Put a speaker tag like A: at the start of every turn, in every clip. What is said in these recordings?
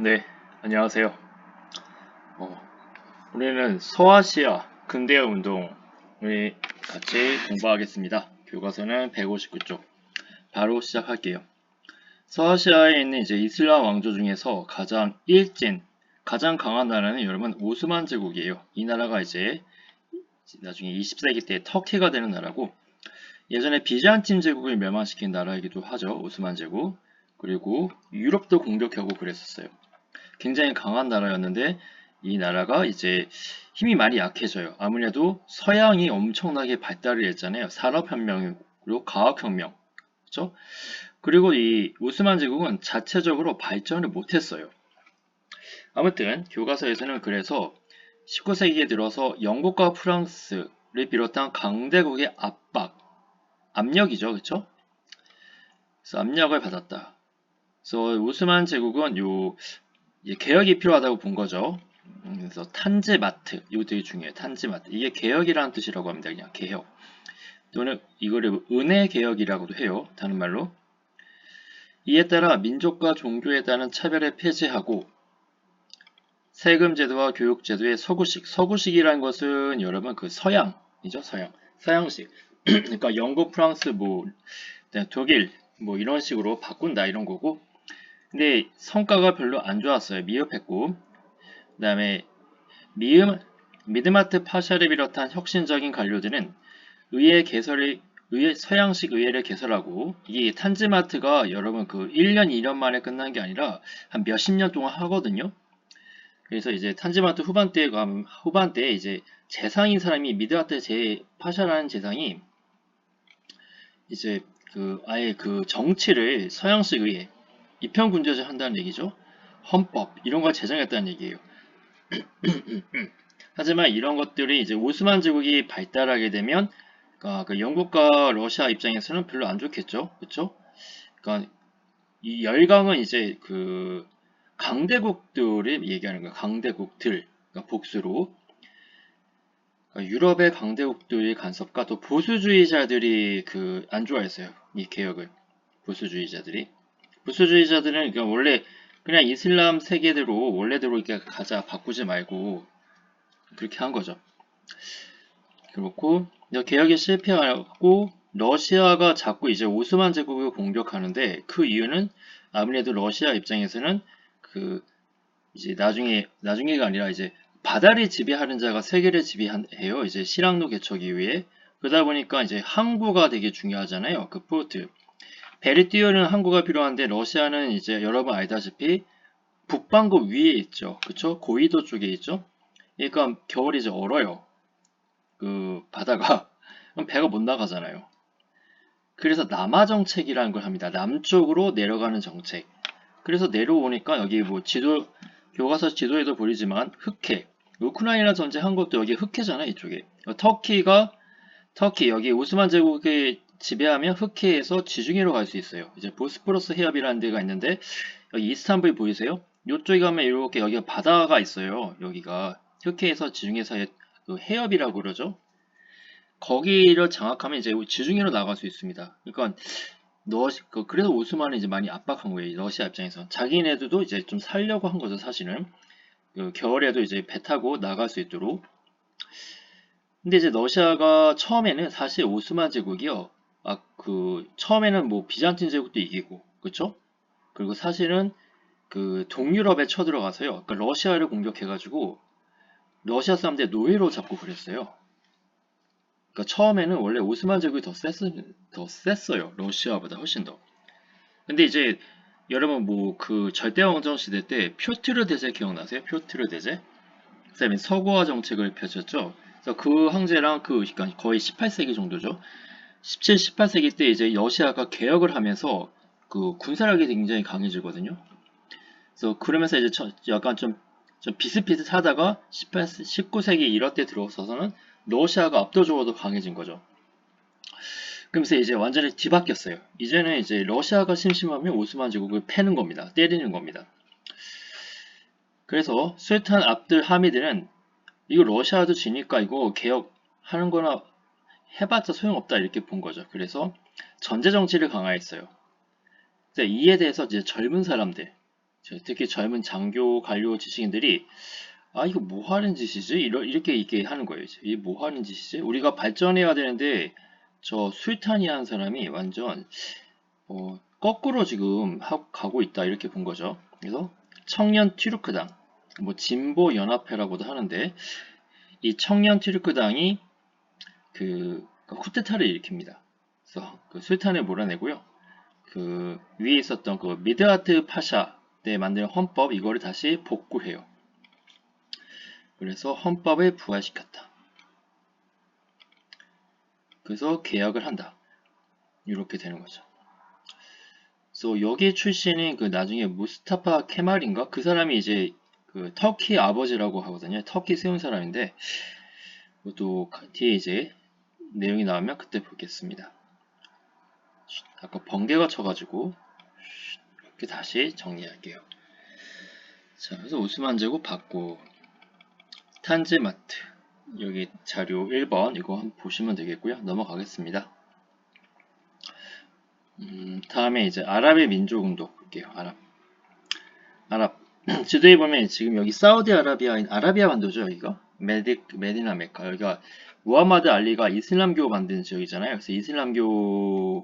A: 네, 안녕하세요. 어, 우리는 서아시아 근대화 운동을 같이 공부하겠습니다. 교과서는 159쪽. 바로 시작할게요. 서아시아에 있는 이제 이슬람 왕조 중에서 가장 일진, 가장 강한 나라는 여러분 오스만 제국이에요. 이 나라가 이제 나중에 20세기 때 터키가 되는 나라고, 예전에 비잔틴 제국을 멸망시킨 나라이기도 하죠. 오스만 제국. 그리고 유럽도 공격하고 그랬었어요. 굉장히 강한 나라였는데 이 나라가 이제 힘이 많이 약해져요. 아무래도 서양이 엄청나게 발달을 했잖아요. 산업혁명으로 과학혁명. 그렇죠? 그리고 이 오스만 제국은 자체적으로 발전을 못했어요. 아무튼 교과서에서는 그래서 19세기에 들어서 영국과 프랑스를 비롯한 강대국의 압력이죠. 그렇죠? 그래서 압력을 받았다. 그래서 오스만 제국은 개혁이 필요하다고 본 거죠. 그래서 탄지마트, 이거 되게 중요해요. 탄지마트. 이게 개혁이라는 뜻이라고 합니다. 그냥 개혁. 또는 이거를 은혜 개혁이라고도 해요. 다른 말로. 이에 따라 민족과 종교에 따른 차별을 폐지하고 세금 제도와 교육 제도의 서구식. 서구식이라는 것은 여러분 그 서양이죠. 서양. 서양식. 그러니까 영국, 프랑스, 독일 이런 식으로 바꾼다 이런 거고. 근데 성과가 별로 안 좋았어요. 미흡했고. 그 다음에 미드마트 파샤를 비롯한 혁신적인 관료들은 서양식 의회를 개설하고, 이게 탄지마트가 여러분 그 1년, 2년 만에 끝난 게 아니라 한 몇십 년 동안 하거든요. 그래서 이제 탄지마트 후반대에 이제 재상인 사람이 미드마트 파샤라는 재상이 이제 아예 그 정치를 서양식 의회, 이편군주제 한다는 얘기죠. 헌법 이런 걸 제정했다는 얘기예요. 하지만 이런 것들이 이제 오스만 제국이 발달하게 되면 그 영국과 러시아 입장에서는 별로 안 좋겠죠. 그렇죠? 그러니까 이 열강은 이제 그 강대국들을 얘기하는 거예요. 강대국들. 그러니까 복수로. 그러니까 유럽의 강대국들의 간섭과 또 보수주의자들이 안 좋아했어요. 이 개혁을. 보수주의자들이. 보수주의자들은 그러니까 원래 그냥 이슬람 세계대로 원래대로 이렇게 가자, 바꾸지 말고 그렇게 한 거죠. 그렇고 개혁이 실패하고 러시아가 자꾸 이제 오스만 제국을 공격하는데, 그 이유는 아무래도 러시아 입장에서는 이제 나중에가 아니라 이제 바다를 지배하는 자가 세계를 지배해요. 이제 실항로 개척 이후에. 그러다 보니까 이제 항구가 되게 중요하잖아요. 그 포트. 배를 띄우는 항구가 필요한데 러시아는 이제 여러분 알다시피 북반구 위에 있죠. 그쵸? 고위도 쪽에 있죠. 그러니까 겨울이 이제 얼어요. 그 바다가. 그럼 배가 못 나가잖아요. 그래서 남하 정책이라는 걸 합니다. 남쪽으로 내려가는 정책. 그래서 내려오니까 여기 교과서 지도에도 보이지만 흑해. 우크라이나 전쟁 한 것도 여기 흑해잖아, 이쪽에. 터키, 여기 오스만 제국이 지배하면 흑해에서 지중해로 갈 수 있어요. 이제 보스포러스 해협이라는 데가 있는데, 여기 이스탄불 보이세요? 이쪽에 가면 이렇게 여기가 바다가 있어요. 여기가 흑해에서 지중해 사이에 그 해협이라고 그러죠. 거기를 장악하면 이제 지중해로 나갈 수 있습니다. 그러니까 그래서 오스만을 이제 많이 압박한 거예요. 러시아 입장에서. 자기네들도 이제 좀 살려고 한 거죠, 사실은. 겨울에도 이제 배 타고 나갈 수 있도록. 근데 이제 러시아가 처음에는 사실 오스만 제국이요. 처음에는 비잔틴 제국도 이기고, 그쵸? 그리고 사실은 동유럽에 쳐들어가서요. 그러니까 러시아를 공격해가지고 러시아 사람들 노예로 잡고 그랬어요. 그러니까 처음에는 원래 오스만 제국이 더 셌어요. 러시아보다 훨씬 더. 근데 이제 여러분 절대왕정 시대 때 표트르 대제 기억나세요? 표트르 대제? 그다음에 서구화 정책을 펼쳤죠. 그래서 그 황제랑 그러니까 거의 18세기 정도죠. 17, 18세기 때 이제 러시아가 개혁을 하면서 군사력이 굉장히 강해지거든요. 그래서 그러면서 이제 약간 좀 비슷비슷하다가 19세기 이럴 때 들어서서는 러시아가 압도적으로 강해진 거죠. 그러면서 이제 완전히 뒤바뀌었어요. 이제는 이제 러시아가 심심하면 오스만 제국을 패는 겁니다. 때리는 겁니다. 그래서 술탄 압들 하미드는 이거 러시아도 지니까 이거 개혁하는 거나 해봤자 소용없다 이렇게 본 거죠. 그래서 전제 정치를 강화했어요. 이에 대해서 이제 젊은 사람들, 특히 젊은 장교 관료 지식인들이 아 이거 뭐 하는 짓이지? 이렇게 하는 거예요. 이게 뭐 하는 짓이지? 우리가 발전해야 되는데 저 술탄이라는 사람이 완전 거꾸로 지금 가고 있다 이렇게 본 거죠. 그래서 청년 튀르크당, 뭐 진보 연합회라고도 하는데 이 청년 튀르크당이 그 쿠데타를 일으킵니다. 그래서 그 술탄을 몰아내고요. 그 위에 있었던 그 미드아트 파샤 때 만든 헌법 이거를 다시 복구해요. 그래서 헌법을 부활시켰다. 그래서 개혁을 한다. 이렇게 되는 거죠. 그래서 여기 출신인 그 나중에 무스타파 케말인가 그 사람이 이제 그 터키 아버지라고 하거든요. 터키 세운 사람인데 그것도 뒤에 이제 내용이 나오면 그때 보겠습니다. 아까 번개가 쳐가지고 이렇게 다시 정리할게요. 자, 그래서 오스만 제국 받고 탄지마트 여기 자료 1번 이거 한번 보시면 되겠고요. 넘어가겠습니다. 다음에 이제 아랍의 민족운동 볼게요. 아랍 지도에 보면 지금 여기 사우디아라비아인 아라비아 반도죠. 여기가 메디나 메카 여기가 무하마드 알리가 이슬람교 만든 지역이잖아요. 그래서 이슬람교이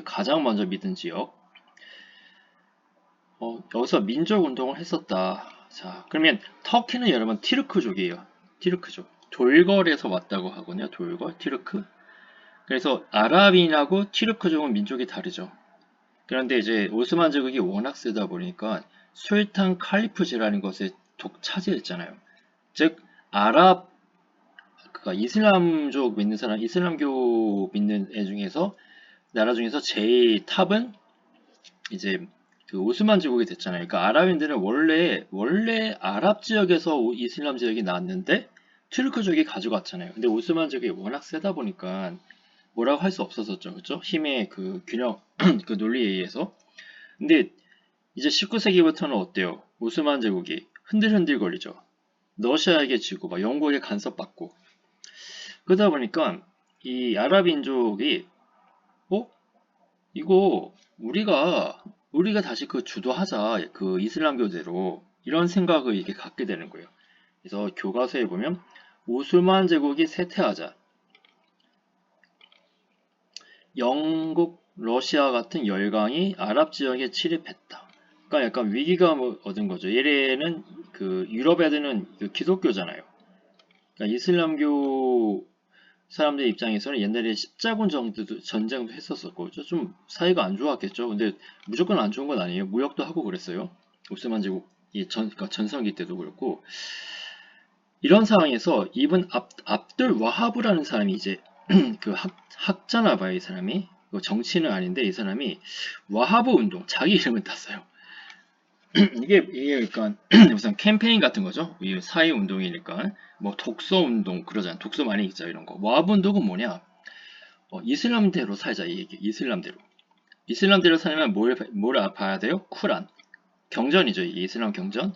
A: 가장 먼저 믿은 지역. 여기서 민족운동을 했었다. 자, 그러면 터키는 여러분 티르크족이에요. 티르크족. 돌걸에서 왔다고 하거든요. 돌걸, 티르크. 그래서 아랍인하고 티르크족은 민족이 다르죠. 그런데 이제 오스만 제국이 워낙 세다 보니까 술탄 칼리프제라는 것에 차지했잖아요. 즉 아랍 그러니까 이슬람족 믿는 사람, 이슬람교 믿는 애 중에서 나라 중에서 제일 탑은 이제 그 오스만 제국이 됐잖아요. 그러니까 아랍인들은 원래 아랍 지역에서 이슬람 지역이 나왔는데 투르크족이 가져갔잖아요. 근데 오스만 제국이 워낙 세다 보니까 뭐라고 할 수 없었었죠. 그렇죠? 힘의 그 균형 그 논리에 의해서. 근데 이제 19세기부터는 어때요? 오스만 제국이 흔들흔들 거리죠. 러시아에게 지고 막 영국에 간섭받고 그러다 보니까 이 아랍인족이 이거 우리가 다시 그 주도하자 그 이슬람교대로 이런 생각을 이렇게 갖게 되는 거예요. 그래서 교과서에 보면 오스만 제국이 쇠퇴하자 영국, 러시아 같은 열강이 아랍 지역에 침입했다. 그러니까 약간 위기감을 얻은 거죠. 얘네는 그 유럽 애들은 그 기독교잖아요. 그러니까 이슬람교 사람들 입장에서는 옛날에 십자군 전쟁도 했었었고 좀 사이가 안 좋았겠죠. 근데 무조건 안 좋은 건 아니에요. 무역도 하고 그랬어요. 오스만 제국이 그러니까 전성기 때도 그렇고 이런 상황에서 이분 압들 와하브라는 사람이 이제 그 학자나 봐요. 이 사람이 정치는 아닌데 이 사람이 와하브 운동 자기 이름을 땄어요. 이게 그러니까 무슨 캠페인 같은 거죠. 이 사회 운동이니까 뭐 독서 운동 그러잖아요. 독서 많이 읽자 이런 거. 와하브 운동은 뭐냐? 이슬람대로 살자 이 얘기. 이슬람대로 살면 뭘 봐야 돼요? 쿠란. 경전이죠. 이게 이슬람 경전.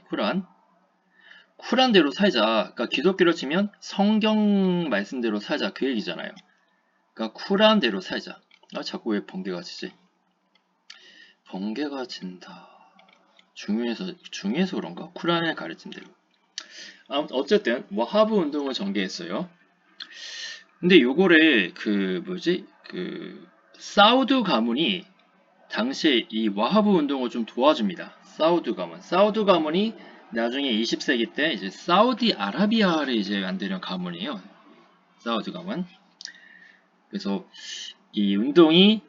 A: 쿠란대로 살자. 그러니까 기독교로 치면 성경 말씀대로 살자 그 얘기잖아요. 그러니까 쿠란대로 살자. 자꾸 왜 번개가 치지? 번개가 친다. 중요해서 그런가? 쿠란을 가르친 대로. 어쨌든 와하브 운동을 전개했어요. 근데 요거를 그 사우드 가문이 당시에 이 와하브 운동을 좀 도와줍니다. 사우드 가문이 나중에 20세기 때 이제 사우디 아라비아를 이제 만드는 가문이에요. 사우드 가문. 그래서 이 운동이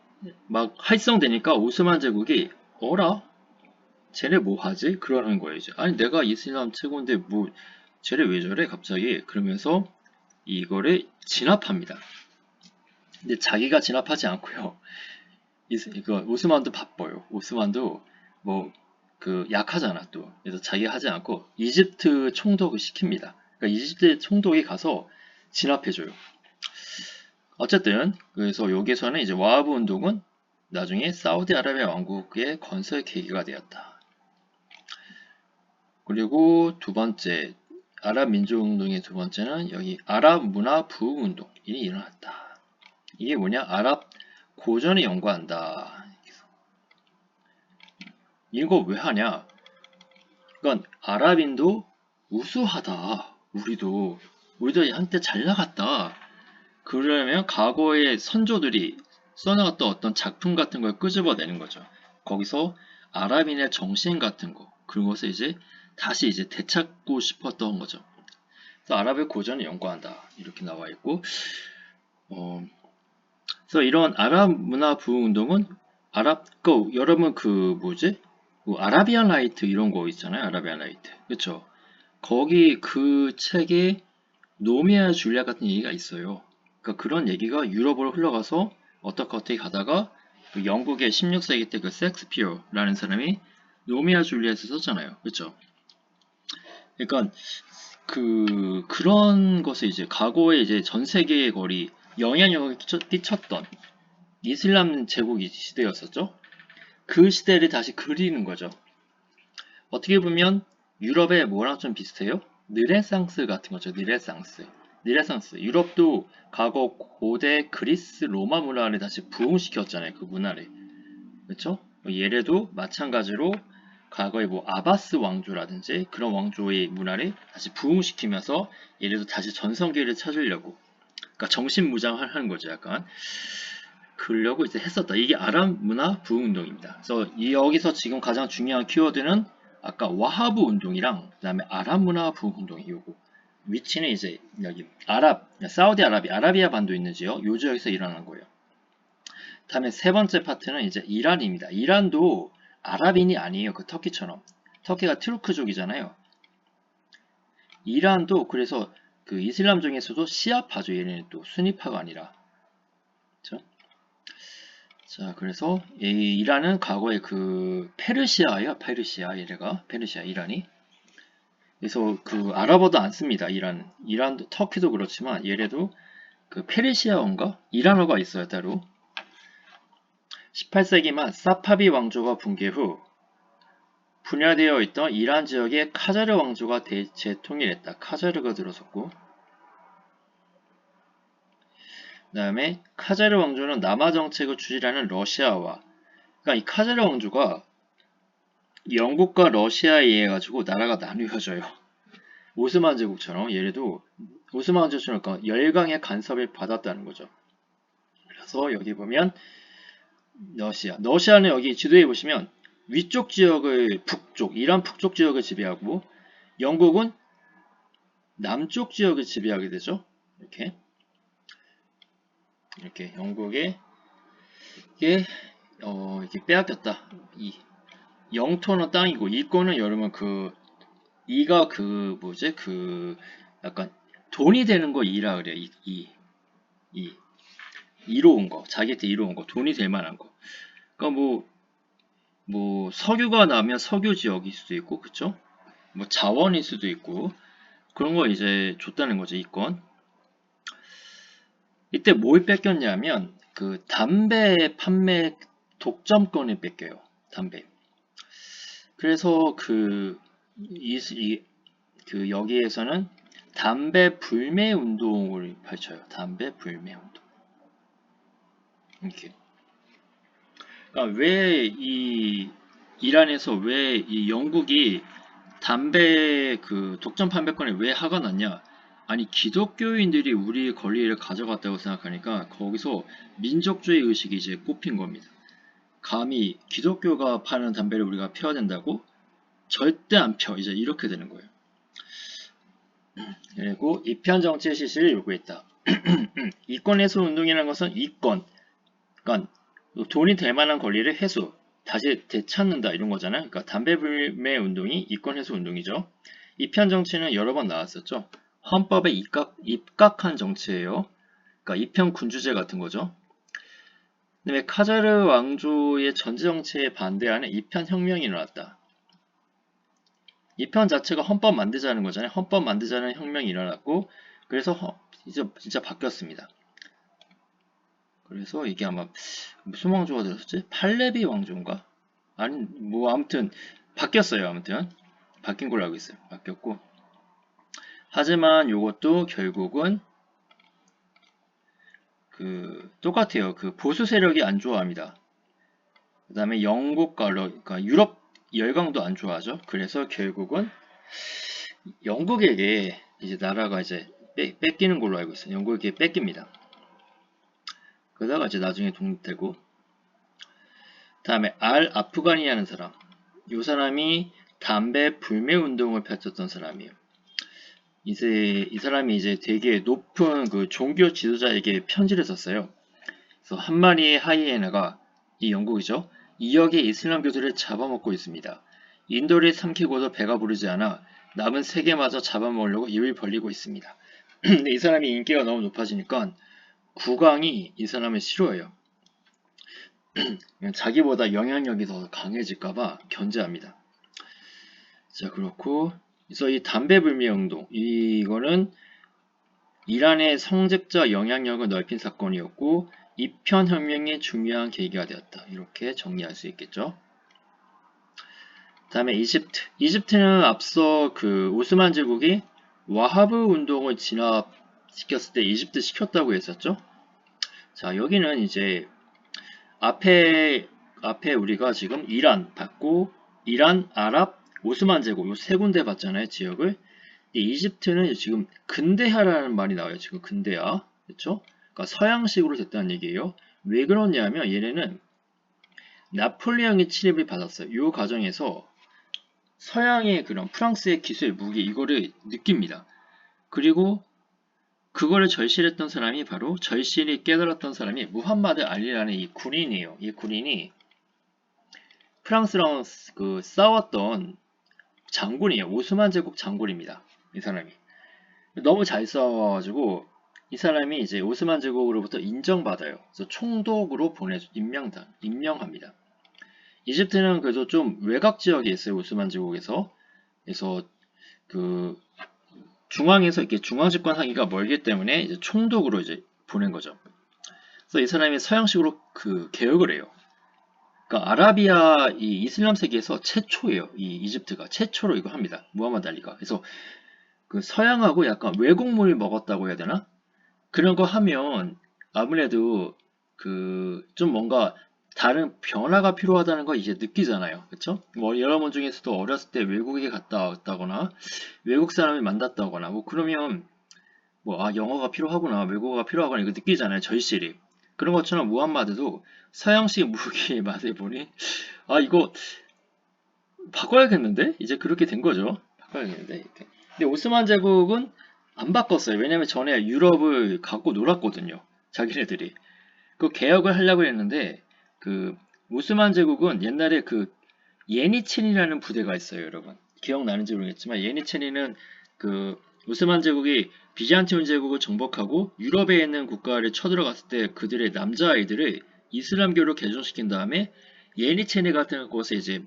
A: 막 활성되니까 오스만 제국이 쟤네 뭐 하지? 그러는 거예요 이제. 아니 내가 이슬람 최고인데 뭐 쟤네 왜 저래 갑자기? 그러면서 이거를 진압합니다. 근데 자기가 진압하지 않고요. 이거 오스만도 바빠요. 오스만도 뭐 그 약하잖아 또. 그래서 자기가 하지 않고 이집트 총독을 시킵니다. 그러니까 이집트 총독이 가서 진압해줘요. 어쨌든 그래서 여기서는 이제 와하브 운동은 나중에 사우디아라비아 왕국의 건설 계기가 되었다. 그리고 두 번째 아랍 민족운동의 두 번째는 여기 아랍 문화 부흥운동이 일어났다. 이게 뭐냐? 아랍 고전을 연구한다. 이거 왜 하냐? 그러니까 아랍인도 우수하다. 우리도 한때 잘 나갔다. 그러면 과거의 선조들이 써나갔던 어떤 작품 같은 걸 끄집어내는 거죠. 거기서 아랍인의 정신 같은 거, 그것을 이제 다시 이제 되찾고 싶었던 거죠. 그래서 아랍의 고전을 연구한다. 이렇게 나와 있고, 그래서 이런 아랍 문화 부흥 운동은 여러분 아라비안 라이트 이런 거 있잖아요. 아라비안 라이트. 그쵸? 거기 그 책에 노미아 줄리아 같은 얘기가 있어요. 그러니까 그런 얘기가 유럽으로 흘러가서 어떻게 가다가 그 영국의 16세기 때 그 섹스피어라는 사람이 노미아 줄리엣을 썼잖아요. 그쵸? 그러니까 그런 것을 이제 과거에 이제 전 세계의 거리 영향력을 끼쳤던 이슬람 제국이 시대였었죠. 그 시대를 다시 그리는 거죠. 어떻게 보면 유럽의 뭐랑 좀 비슷해요? 르네상스 같은 거죠. 르네상스. 유럽도 과거 고대 그리스 로마 문화를 다시 부흥시켰잖아요. 그 문화를. 그렇죠? 얘네도 마찬가지로 과거의 뭐 아바스 왕조라든지 그런 왕조의 문화를 다시 부흥시키면서 얘네도 다시 전성기를 찾으려고, 그러니까 정신무장하는 거죠. 약간 그러려고 이제 했었다. 이게 아랍 문화 부흥 운동입니다. 그래서 여기서 지금 가장 중요한 키워드는 아까 와하브 운동이랑 그다음에 아랍 문화 부흥 운동이 요거. 위치는 이제 여기 아라비아 반도 있는 지역 요 지역에서 일어난 거예요. 다음에 세 번째 파트는 이제 이란입니다. 이란도 아랍인이 아니에요. 그 터키처럼. 터키가 트루크족이잖아요. 이란도 그래서 그 이슬람 중에서도 시아파죠. 얘네는 또 수니파가 아니라. 그렇죠? 자, 그래서 이 이란은 과거에 그 페르시아예요. 얘네가 이란이. 그래서 그 아랍어도 안 씁니다. 이란도 터키도 그렇지만 얘네도 그 페르시아어인가? 이란어가 있어요. 따로. 18세기 말 사파비 왕조가 붕괴 후 분열되어 있던 이란 지역의 카자르 왕조가 재통일했다. 카자르가 들어섰고, 그 다음에 카자르 왕조는 남하 정책을 추진하는 러시아와, 그러니까 이 카자르 왕조가 영국과 러시아에 의해 가지고 나라가 나뉘어져요. 오스만 제국처럼. 얘네도 오스만 제국처럼 그러니까 열강의 간섭을 받았다는 거죠. 그래서 여기 보면 러시아는 여기 지도에 보시면 위쪽 지역을 이란 북쪽 지역을 지배하고, 영국은 남쪽 지역을 지배하게 되죠. 이렇게 영국에 이게 이렇게 빼앗겼다. 이 영토는 땅이고 이권은 여러분 이가 약간 돈이 되는 거 이라 그래. 이로운 거, 자기한테 이로운 거, 돈이 될 만한 거. 그러니까 뭐 석유가 나면 석유 지역일 수도 있고, 그쵸? 뭐 자원일 수도 있고, 그런 거 이제 줬다는 거죠, 이권. 이때 뭘 뺏겼냐면 그 담배 판매 독점권을 뺏겨요. 담배. 그래서 여기에서는 담배 불매 운동을 펼쳐요. 담배 불매 운동. 이렇게. 그러니까 왜 이란에서 왜 이 영국이 담배 독점 판매권을 왜 하가 났냐? 아니 기독교인들이 우리 권리를 가져갔다고 생각하니까 거기서 민족주의 의식이 이제 꼽힌 겁니다. 감히 기독교가 파는 담배를 우리가 펴야 된다고? 절대 안 펴. 이제 이렇게 되는 거예요. 그리고 이편 정치의 실시를 요구했다. 이권 해소 운동이라는 것은 그러니까 돈이 될 만한 권리를 다시 되찾는다 이런 거잖아요. 그러니까 담배 불매 운동이 이권 해소 운동이죠. 이편 정치는 여러 번 나왔었죠. 헌법에 입각한 정치예요. 그러니까 이편 군주제 같은 거죠. 그다음에 카자르 왕조의 전제 정치에 반대하는 이편 혁명이 일어났다. 이편 자체가 헌법 만들자는 거잖아요. 헌법 만들자는 혁명이 일어났고, 그래서 이제 진짜 바뀌었습니다. 그래서 이게 아마 무슨 왕조가 되었지? 팔레비 왕조인가? 아니 뭐 아무튼 바뀌었어요. 아무튼 바뀐 걸로 알고 있어요. 바뀌었고, 하지만 이것도 결국은 똑같아요. 보수 세력이 안 좋아합니다. 그 다음에 영국과 그러니까 열강도 안 좋아하죠. 그래서 결국은 영국에게 이제 나라가 이제 뺏기는 걸로 알고 있어요. 영국에게 뺏깁니다. 그러다가 이제 나중에 독립되고, 다음에 알 아프간이라는 사람. 이 사람이 담배 불매 운동을 펼쳤던 사람이에요. 이제 이 사람이 이제 되게 높은 그 종교 지도자에게 편지를 썼어요. 그래서 한 마리의 하이에나가, 이 영국이죠, 2억의 이슬람 교도를 잡아먹고 있습니다. 인도를 삼키고도 배가 부르지 않아 남은 세계마저 잡아먹으려고 입을 벌리고 있습니다. 근데 이 사람이 인기가 너무 높아지니까 국왕이 이 사람을 싫어해요. 자기보다 영향력이 더 강해질까봐 견제합니다. 자, 그렇고, 그래서 이 담배 불매 운동, 이거는 이란의 성직자 영향력을 넓힌 사건이었고, 이편 혁명의 중요한 계기가 되었다. 이렇게 정리할 수 있겠죠. 다음에 이집트. 이집트는 앞서 그 오스만 제국이 와하브 운동을 진압시켰을 때 이집트 시켰다고 했었죠. 자, 여기는 이제 앞에 우리가 지금 이란 받고, 이란, 아랍, 오스만 제국 요 세 군데 봤잖아요, 지역을. 이집트는 지금 근대화라는 말이 나와요. 지금 근대화, 그렇죠? 그러니까 서양식으로 됐다는 얘기예요. 왜 그러냐면 얘네는 나폴레옹의 침입을 받았어요. 이 과정에서 서양의 그런 프랑스의 기술, 무기 이거를 느낍니다. 그리고 그거를 절실했던 사람이 바로 절실히 깨달았던 사람이 무함마드 알리라는 이 군인이에요. 이 군인이 프랑스랑 그 싸웠던 장군이에요. 오스만 제국 장군입니다. 이 사람이 너무 잘 싸워가지고 이 사람이 이제 오스만 제국으로부터 인정받아요. 그래서 총독으로 임명합니다. 이집트는 그래도 좀 외곽 지역에 있어요. 오스만 제국에서. 그래서 그 중앙에서 이렇게 중앙 집권하기가 멀기 때문에 이제 총독으로 이제 보낸 거죠. 그래서 이 사람이 서양식으로 그 개혁을 해요. 그러니까 아라비아 이 이슬람 세계에서 최초예요. 이 이집트가 최초로 이거 합니다. 무함마드 알리가. 그래서 그 서양하고 약간 외국물 먹었다고 해야 되나? 그런 거 하면 아무래도 그 좀 뭔가 다른 변화가 필요하다는 거 이제 느끼잖아요. 그쵸? 뭐 여러분 중에서도 어렸을 때 외국에 갔다 왔다거나 외국 사람을 만났다거나 뭐 그러면 뭐 영어가 필요하구나, 외국어가 필요하구나 이거 느끼잖아요. 절실히. 그런 것처럼 무함마드도 서양식 무기 맛을 보니 이거 바꿔야겠는데? 이제 그렇게 된 거죠. 바꿔야겠는데 이렇게. 근데 오스만 제국은 안 바꿨어요. 왜냐면 전에 유럽을 갖고 놀았거든요. 자기네들이. 그 개혁을 하려고 했는데 그 오스만 제국은 옛날에 그 예니첸이라는 부대가 있어요, 여러분. 기억나는지 모르겠지만 예니첸이는 그 오스만 제국이 비잔티온 제국을 정복하고 유럽에 있는 국가를 쳐들어갔을 때 그들의 남자아이들을 이슬람교로 개종시킨 다음에 예니체네 같은 곳에 이제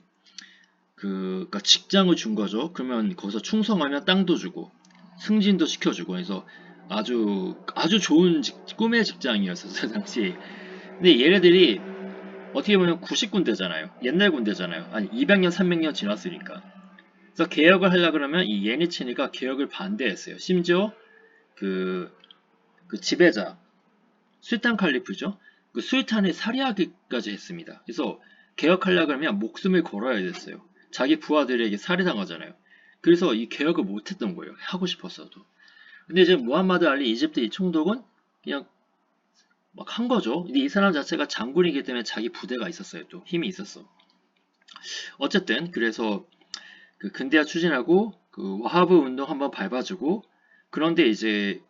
A: 그러니까 직장을 준 거죠. 그러면 거기서 충성하면 땅도 주고 승진도 시켜주고 해서 아주 좋은 꿈의 직장이었었어요 당시. 근데 얘네들이 어떻게 보면 90군대잖아요. 옛날 군대잖아요. 아니 200년 300년 지났으니까. 그래서 개혁을 하려 그러면 이 예니체니가 개혁을 반대했어요. 심지어 그 지배자 술탄 칼리프죠. 그 술탄을 살해하기까지 했습니다. 그래서 개혁하려 그러면 목숨을 걸어야 됐어요. 자기 부하들에게 살해당하잖아요. 그래서 이 개혁을 못했던 거예요. 하고 싶었어도. 근데 이제 무함마드 알리 이집트 이 총독은 그냥 막 한 거죠. 근데 이 사람 자체가 장군이기 때문에 자기 부대가 있었어요. 또 힘이 있었어. 어쨌든 그래서 그 근대화 추진하고 그 와하브 운동 한번 밟아주고, 그런데 이제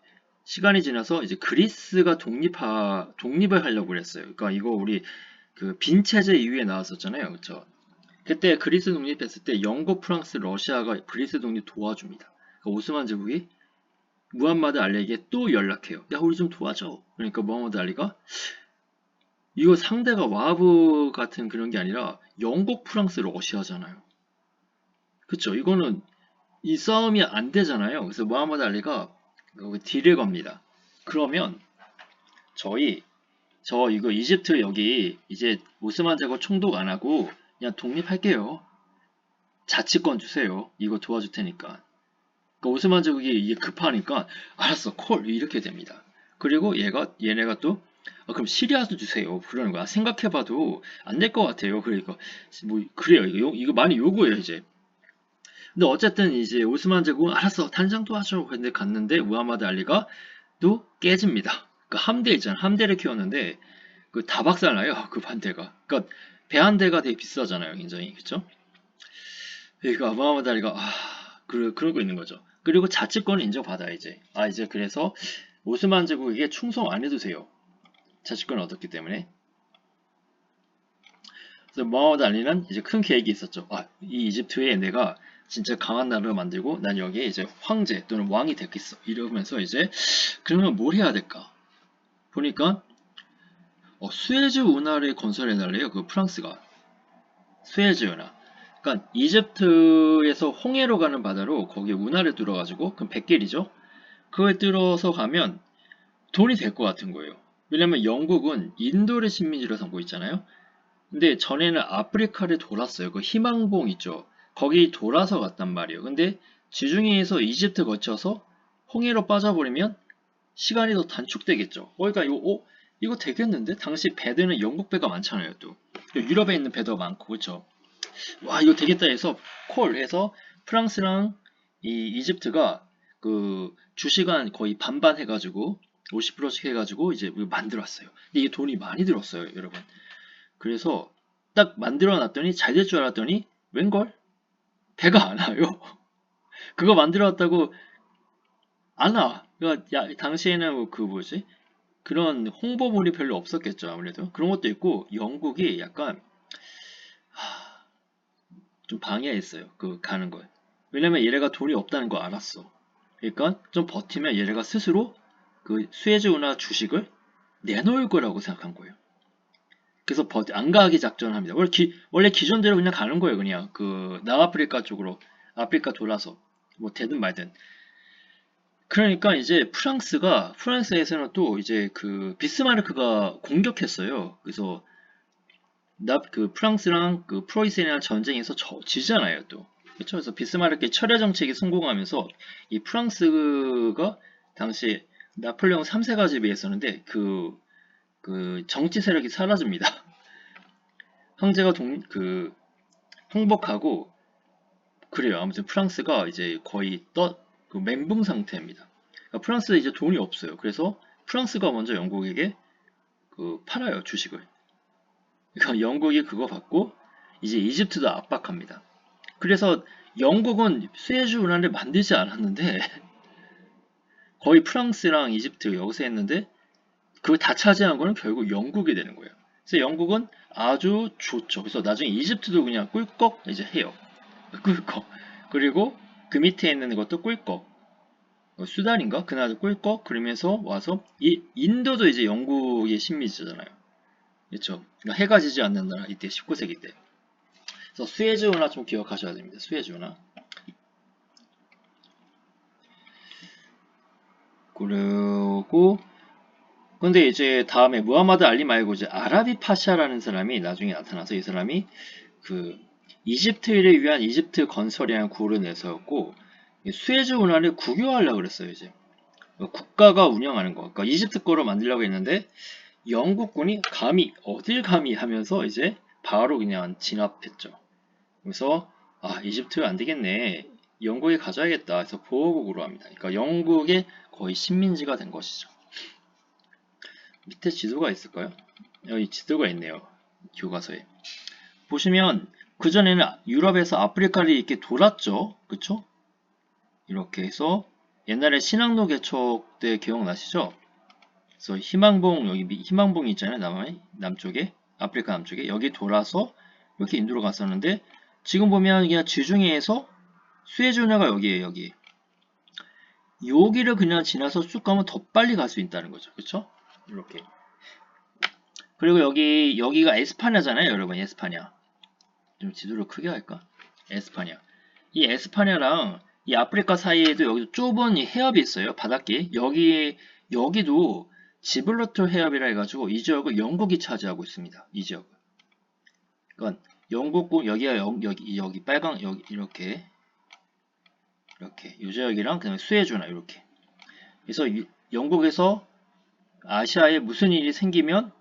A: 시간이 지나서 이제 그리스가 독립을 하려고 그랬어요. 그러니까 이거 우리 그 빈체제 이후에 나왔었잖아요. 그쵸? 그때 그리스 독립했을 때 영국, 프랑스, 러시아가 그리스 독립 도와줍니다. 그러니까 오스만 제국이 무함마드 알리에게 또 연락해요. 야, 우리 좀 도와줘. 그러니까 무함마드 알리가 이거 상대가 와하브 같은 그런 게 아니라 영국, 프랑스, 러시아잖아요. 그쵸? 이거는 이 싸움이 안 되잖아요. 그래서 무함마드 알리가 딜을 겁니다. 그러면 저 이거 이집트 여기 이제 오스만 제국 총독 안 하고 그냥 독립할게요. 자치권 주세요. 이거 도와줄 테니까. 그러니까 오스만 제국이 이게 급하니까 알았어 콜 이렇게 됩니다. 그리고 얘네가 또 그럼 시리아도 주세요. 그러는 거야. 생각해봐도 안 될 것 같아요. 그러니까 뭐 그래요. 이거 많이 요구해요 이제. 근데 어쨌든 이제 오스만 제국은 알았어 단장도 하죠. 근데 갔는데 무하마드 알리가 또 깨집니다. 그 함대 있잖아. 함대를 키웠는데 그 다 박살나요. 그 반대가. 그러니까 배 한 대가 되게 비싸잖아요. 굉장히 그렇죠? 그러니까 무하마드 알리가 그러고 있는 거죠. 그리고 자치권을 인정받아 이제. 이제 그래서 오스만 제국에게 충성 안 해도 돼요. 자치권을 얻었기 때문에. 그래서 무하마드 알리는 이제 큰 계획이 있었죠. 이 이집트에 내가 진짜 강한 나라를 만들고 난 여기에 이제 황제 또는 왕이 되겠어. 이러면서 이제 그러면 뭘 해야 될까? 보니까 수에즈 운하를 건설해달래요. 그 프랑스가. 수에즈 운하. 그러니까 이집트에서 홍해로 가는 바다로 거기에 운하를 뚫어가지고 그럼 100길이죠. 그걸 뚫어서 가면 돈이 될 것 같은 거예요. 왜냐면 영국은 인도를 식민지로 삼고 있잖아요. 근데 전에는 아프리카를 돌았어요. 그 희망봉 있죠. 거기 돌아서 갔단 말이에요. 근데 지중해에서 이집트 거쳐서 홍해로 빠져버리면 시간이 더 단축되겠죠. 그러니까 이거 되겠는데? 당시 배들은 영국 배가 많잖아요, 또. 유럽에 있는 배도 많고, 그쵸? 와, 이거 되겠다 해서 콜해서 프랑스랑 이 이집트가 그 주시간 거의 반반 해가지고 50%씩 해가지고 이제 만들었어요. 근데 이게 돈이 많이 들었어요, 여러분. 그래서 딱 만들어 놨더니 잘 될 줄 알았더니 웬걸? 배가 안 와요. 그거 만들어 놨다고 안 와. 그러니까 당시에는 그 뭐지? 그런 홍보물이 별로 없었겠죠, 아무래도. 그런 것도 있고 영국이 약간 좀 방해했어요. 그 가는 걸. 왜냐면 얘네가 돈이 없다는 거 알았어. 그러니까 좀 버티면 얘네가 스스로 그 수에즈 운하 주식을 내놓을 거라고 생각한 거예요. 그래서 안 가기 작전을 합니다. 원래 기존대로 그냥 가는 거예요. 그냥 그 남아프리카 쪽으로 아프리카 돌아서 뭐 되든 말든. 그러니까 이제 프랑스에서는 또 이제 그 비스마르크가 공격했어요. 그래서 그 프랑스랑 그 프로이센이랑 전쟁에서 지잖아요, 또. 그렇죠? 그래서 비스마르크의 철야 정책이 성공하면서 이 프랑스가 당시 나폴레옹 3세가 지배했었는데 그 정치 세력이 사라집니다. 황제가 항복하고 그래요. 아무튼 프랑스가 이제 거의 그 멘붕 상태입니다. 그러니까 프랑스에 이제 돈이 없어요. 그래서 프랑스가 먼저 영국에게 그 팔아요, 주식을. 그러니까 영국이 그거 받고 이제 이집트도 압박합니다. 그래서 영국은 수에즈 운하를 만들지 않았는데 거의 프랑스랑 이집트 여기서 했는데 그걸 다 차지한 거는 결국 영국이 되는 거예요. 그래서 영국은 아주 좋죠. 그래서 나중에 이집트도 그냥 꿀꺽 이제 해요. 꿀꺽. 그리고 그 밑에 있는 것도 꿀꺽. 수단인가? 그날도 꿀꺽 그러면서 와서 이 인도도 이제 영국의 식민지잖아요. 그렇죠? 그러니까 해가 지지 않는 나라 이때 19세기 때. 그래서 수에즈 운하 좀 기억하셔야 됩니다. 수에즈 운하. 그리고 근데 이제 다음에 무하마드 알리 말고 이제 아라비 파샤라는 사람이 나중에 나타나서 이 사람이 그 이집트를 위한 이집트 건설이라는 구호를 내세웠고 수에즈 운하를 국유화하려고 그랬어요 이제 국가가 운영하는 거. 그러니까 이집트 거로 만들려고 했는데 영국군이 감히 어딜 감히 하면서 이제 바로 그냥 진압했죠. 그래서 이집트 안 되겠네. 영국에 가져야겠다. 해서 보호국으로 합니다. 그러니까 영국의 거의 식민지가 된 것이죠. 밑에 지도가 있을까요? 여기 지도가 있네요. 교과서에. 보시면 그전에는 유럽에서 아프리카를 이렇게 돌았죠. 그쵸? 이렇게 해서 옛날에 신항로 개척 때 기억나시죠? 그래서 희망봉 여기 희망봉이 있잖아요. 남쪽에 아프리카 남쪽에 여기 돌아서 이렇게 인도로 갔었는데 지금 보면 그냥 지중해에서 수에즈 운하가 여기에요. 여기를 그냥 지나서 쭉 가면 더 빨리 갈 수 있다는 거죠. 그쵸? 이렇게. 그리고 여기가 에스파냐잖아요, 여러분. 에스파냐. 좀 지도를 크게 할까? 에스파냐. 이 에스파냐랑 이 아프리카 사이에도 여기 좁은 이 해협이 있어요. 바닷길. 여기도 지블러터 해협이라 해가지고 이 지역을 영국이 차지하고 있습니다. 이 지역을. 그러니까 영국군 여기가 여기 빨강 여기 이렇게 이 지역이랑 그다음에 수에즈나 이렇게. 그래서 영국에서 아시아에 무슨 일이 생기면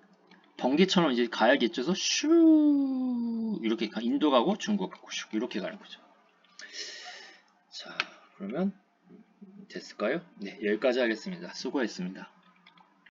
A: 번개처럼 이제 가야겠죠. 그래서 슈 이렇게 인도 가고 중국 가고 슈 이렇게 가는 거죠. 자, 그러면 됐을까요? 네, 여기까지 하겠습니다. 수고했습니다.